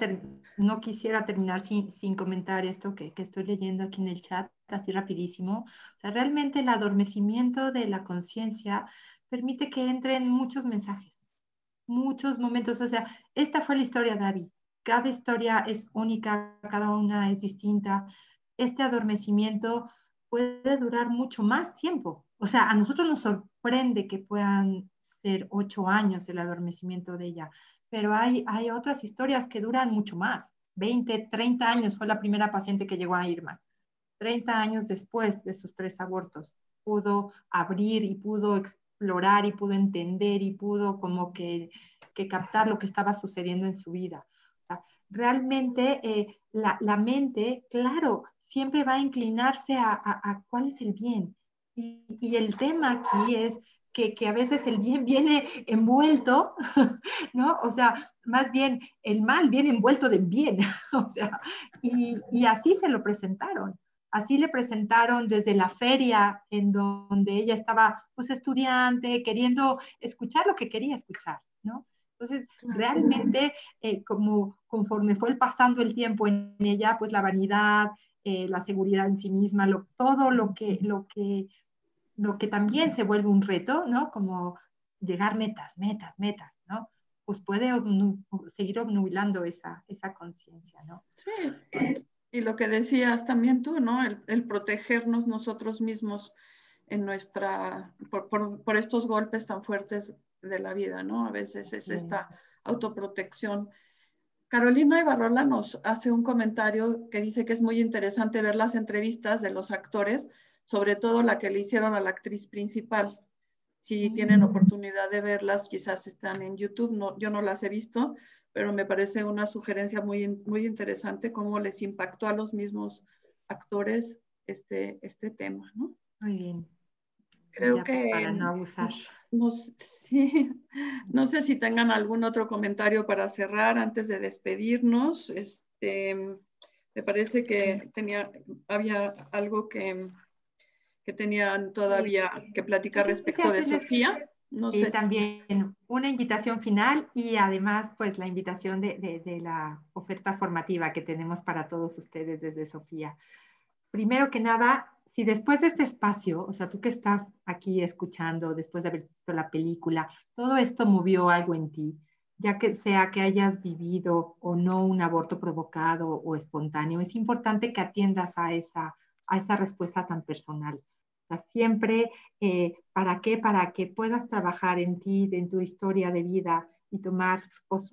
terminar sin comentar esto que estoy leyendo aquí en el chat, así rapidísimo. O sea, realmente el adormecimiento de la conciencia permite que entren muchos mensajes, muchos momentos. O sea, esta fue la historia de Abby. Cada historia es única, cada una es distinta. Este adormecimiento puede durar mucho más tiempo. O sea, a nosotros nos sorprende que puedan ser 8 años el adormecimiento de ella, pero hay otras historias que duran mucho más. 20, 30 años fue la primera paciente que llegó a Irma. 30 años después de sus 3 abortos, pudo abrir y pudo explorar y pudo entender y pudo como que captar lo que estaba sucediendo en su vida. O sea, realmente la mente, claro, siempre va a inclinarse a cuál es el bien. Y el tema aquí es que a veces el bien viene envuelto, ¿no? O sea, más bien el mal viene envuelto de bien, o sea, y así se lo presentaron. Así le presentaron desde la feria en donde ella estaba pues estudiante, queriendo escuchar lo que quería escuchar, ¿no? Entonces, realmente, conforme fue pasando el tiempo en ella, pues la vanidad, la seguridad en sí misma, todo lo que también se vuelve un reto, ¿no? Como llegar metas, ¿no? Pues puede seguir obnubilando esa conciencia, ¿no? Sí, y lo que decías también tú, ¿no? El protegernos nosotros mismos en por estos golpes tan fuertes de la vida, ¿no? A veces es esta autoprotección. Carolina Ibarrola nos hace un comentario que dice que es muy interesante ver las entrevistas de los actores, sobre todo la que le hicieron a la actriz principal. Si tienen oportunidad de verlas, quizás están en YouTube, no, yo no las he visto, pero me parece una sugerencia muy interesante cómo les impactó a los mismos actores este tema, ¿no? Muy bien. Creo ya que para no abusar. Sí, no sé si tengan algún otro comentario para cerrar antes de despedirnos. Me parece que había algo que tenían todavía que platicar respecto de Sofía. No sé también una invitación final y además pues la invitación de la oferta formativa que tenemos para todos ustedes desde Sofía. Primero que nada, si después de este espacio, o sea, tú que estás aquí escuchando, después de haber visto la película, todo esto movió algo en ti, ya que sea que hayas vivido o no un aborto provocado o espontáneo, es importante que atiendas a esa respuesta tan personal. O sea, siempre, ¿para qué? Para que puedas trabajar en ti, en tu historia de vida y tomar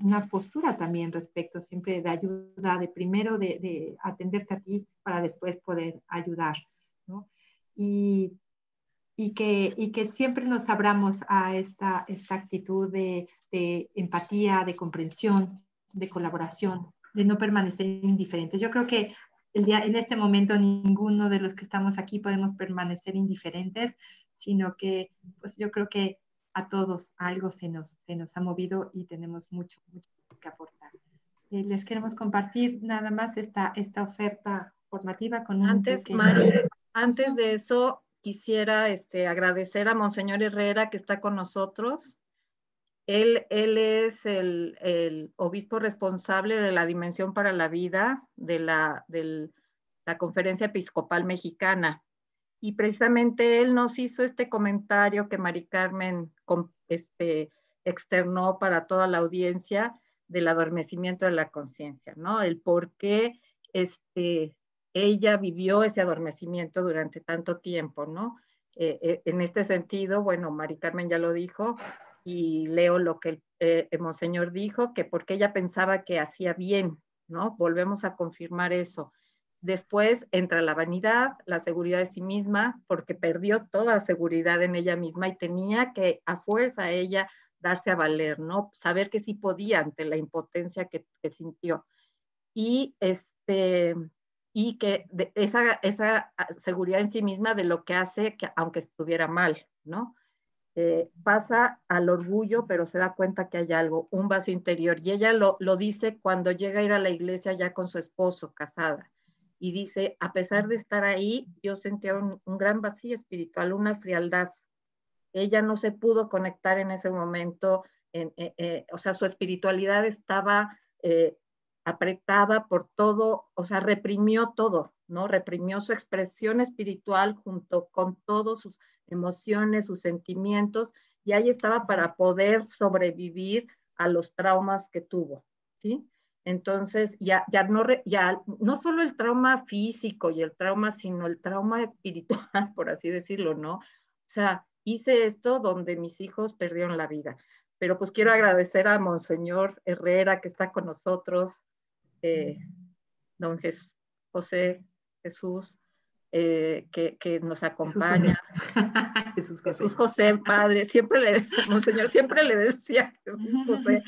una postura también respecto siempre de ayuda, de primero de atenderte a ti para después poder ayudar, ¿no? Y que siempre nos abramos a esta actitud de empatía, de comprensión, de colaboración, de no permanecer indiferentes. Yo creo que en este momento ninguno de los que estamos aquí podemos permanecer indiferentes, sino que pues yo creo que a todos algo se nos ha movido y tenemos mucho que aportar. Les queremos compartir nada más esta oferta formativa con un pequeño... Mari, antes de eso, quisiera agradecer a Monseñor Herrera que está con nosotros. Él es el obispo responsable de la Dimensión para la Vida de la Conferencia Episcopal Mexicana. Y precisamente él nos hizo este comentario que Mari Carmen externó para toda la audiencia del adormecimiento de la conciencia, ¿no? El por qué ella vivió ese adormecimiento durante tanto tiempo, ¿no? En este sentido, bueno, Mari Carmen ya lo dijo, y leo lo que el Monseñor dijo, que porque ella pensaba que hacía bien, ¿no? Volvemos a confirmar eso. Después entra la vanidad, la seguridad de sí misma, porque perdió toda seguridad en ella misma y tenía que a fuerza ella darse a valer, ¿no? Saber que sí podía ante la impotencia que sintió. Y que esa seguridad en sí misma de lo que hace, que aunque estuviera mal, ¿no? Pasa al orgullo, pero se da cuenta que hay algo, un vacío interior. Y ella lo dice cuando llega a ir a la iglesia ya con su esposo, casada. Y dice, a pesar de estar ahí, yo sentía un gran vacío espiritual, una frialdad. ella no se pudo conectar en ese momento, o sea, su espiritualidad estaba apretada por todo, o sea, reprimió todo, ¿no? Reprimió su expresión espiritual junto con todas sus emociones, sus sentimientos, y ahí estaba para poder sobrevivir a los traumas que tuvo, ¿sí? Entonces, ya no solo el trauma físico y el trauma, sino el trauma espiritual, por así decirlo, ¿no? O sea, hice esto donde mis hijos perdieron la vida. Pero pues quiero agradecer a Monseñor Herrera que está con nosotros, don José Jesús, que nos acompaña. Jesús José, padre, Monseñor siempre le decía Jesús José,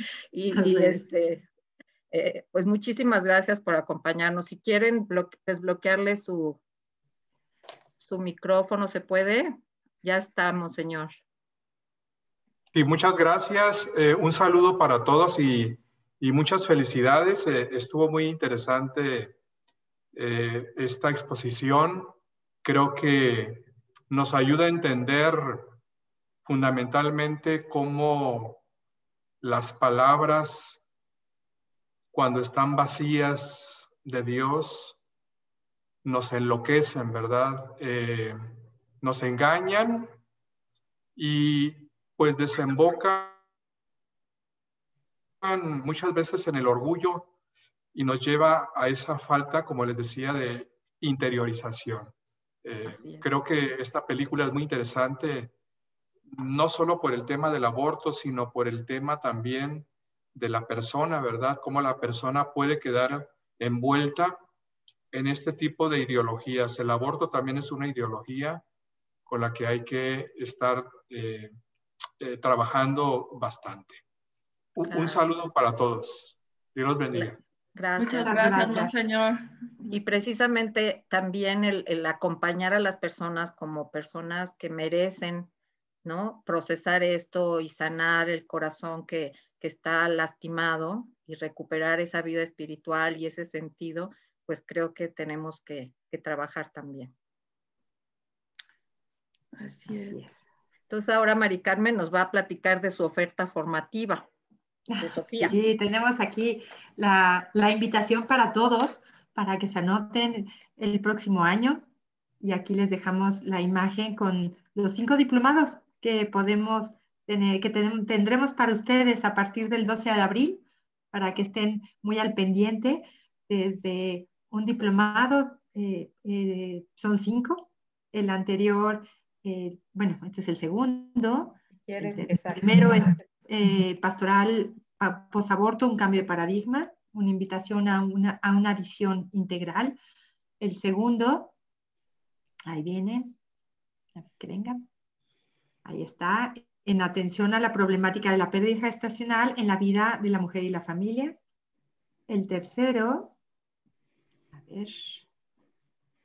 pues muchísimas gracias por acompañarnos. Si quieren desbloquearle su micrófono, ¿se puede? Ya está, Monseñor. Sí, muchas gracias. Un saludo para todos y muchas felicidades. Estuvo muy interesante esta exposición. Creo que nos ayuda a entender fundamentalmente cómo las palabras, cuando están vacías de Dios, nos enloquecen, ¿verdad? Nos engañan y pues desembocan muchas veces en el orgullo y nos lleva a esa falta, como les decía, de interiorización. Creo que esta película es muy interesante, no solo por el tema del aborto, sino por el tema también de la persona, ¿verdad? Cómo la persona puede quedar envuelta en este tipo de ideologías. El aborto también es una ideología con la que hay que estar trabajando bastante. Un saludo para todos. Dios los bendiga. Gracias. Muchas gracias, Monseñor. Y precisamente también el acompañar a las personas como personas que merecen, ¿no? Procesar esto y sanar el corazón que está lastimado y recuperar esa vida espiritual y ese sentido, pues creo que tenemos que trabajar también. Así es. Entonces ahora Mari Carmen nos va a platicar de su oferta formativa. De Sofía. Sí, tenemos aquí la invitación para todos para que se anoten el próximo año. Y aquí les dejamos la imagen con los 5 diplomados que podemos tener, que tendremos para ustedes a partir del 12 de abril, para que estén muy al pendiente. Desde un diplomado, son 5. El anterior, bueno, este es el segundo. El primero es pastoral posaborto, un cambio de paradigma, una invitación a una visión integral. El segundo, ahí viene, a ver que venga, ahí está, en atención a la problemática de la pérdida gestacional en la vida de la mujer y la familia. El tercero, a ver,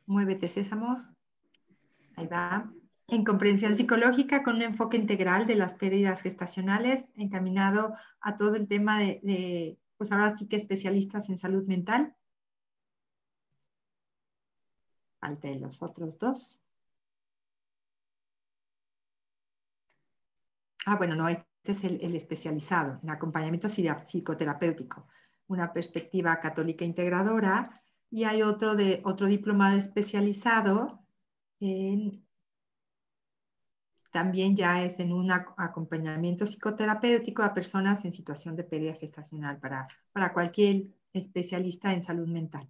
muévete Sésamo, ahí va. En comprensión psicológica con un enfoque integral de las pérdidas gestacionales, encaminado a todo el tema pues ahora sí que especialistas en salud mental. Falta de los otros 2. Bueno, no, este es el especializado en acompañamiento psicoterapéutico, una perspectiva católica integradora, y hay otro diplomado especializado también ya es en un acompañamiento psicoterapéutico a personas en situación de pérdida gestacional para cualquier especialista en salud mental.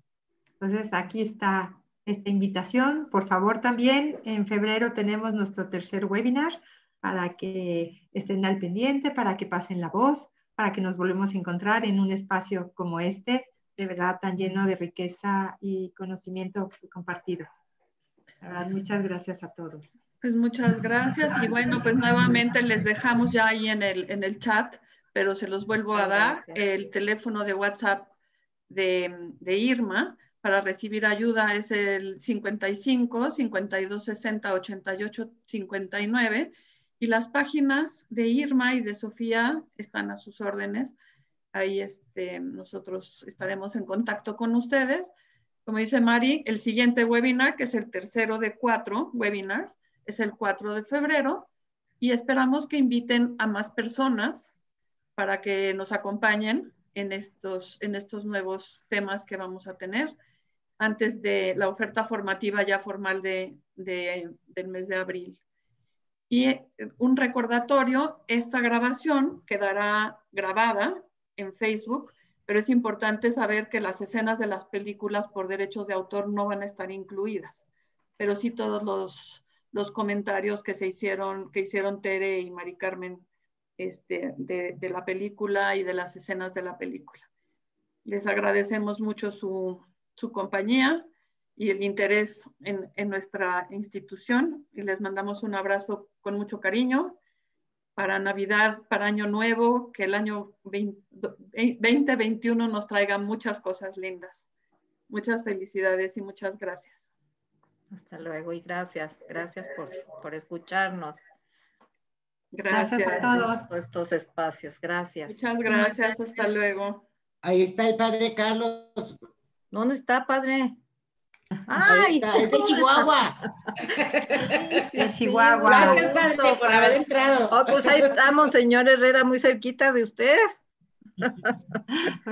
Entonces, aquí está esta invitación. Por favor, también en febrero tenemos nuestro tercer webinar para que estén al pendiente, para que pasen la voz, para que nos volvamos a encontrar en un espacio como este, de verdad tan lleno de riqueza y conocimiento compartido. La verdad, muchas gracias a todos. Pues muchas gracias y bueno, pues nuevamente les dejamos ya ahí en el chat, pero se los vuelvo a dar el teléfono de WhatsApp de Irma para recibir ayuda, es el 55 52 60 88 59 y las páginas de Irma y de Sofía están a sus órdenes. Ahí nosotros estaremos en contacto con ustedes. Como dice Mari, el siguiente webinar, que es el tercero de 4 webinars, es el 4 de febrero y esperamos que inviten a más personas para que nos acompañen en estos nuevos temas que vamos a tener antes de la oferta formativa ya formal del mes de abril. Y un recordatorio, esta grabación quedará grabada en Facebook, pero es importante saber que las escenas de las películas por derechos de autor no van a estar incluidas, pero sí todos los comentarios que hicieron Tere y Mari Carmen de la película y de las escenas de la película. Les agradecemos mucho su compañía y el interés en nuestra institución, y les mandamos un abrazo con mucho cariño para Navidad, para Año Nuevo, que el año 2021 nos traiga muchas cosas lindas. Muchas felicidades y muchas gracias. Hasta luego y gracias por escucharnos. Gracias a todos por estos espacios. Gracias. Muchas gracias. Hasta luego. Ahí está el padre Carlos. ¿Dónde está, padre? Ahí está, es de Chihuahua. De Chihuahua. Gracias, padre, por haber entrado. Oh, pues ahí estamos, señor Herrera, muy cerquita de usted.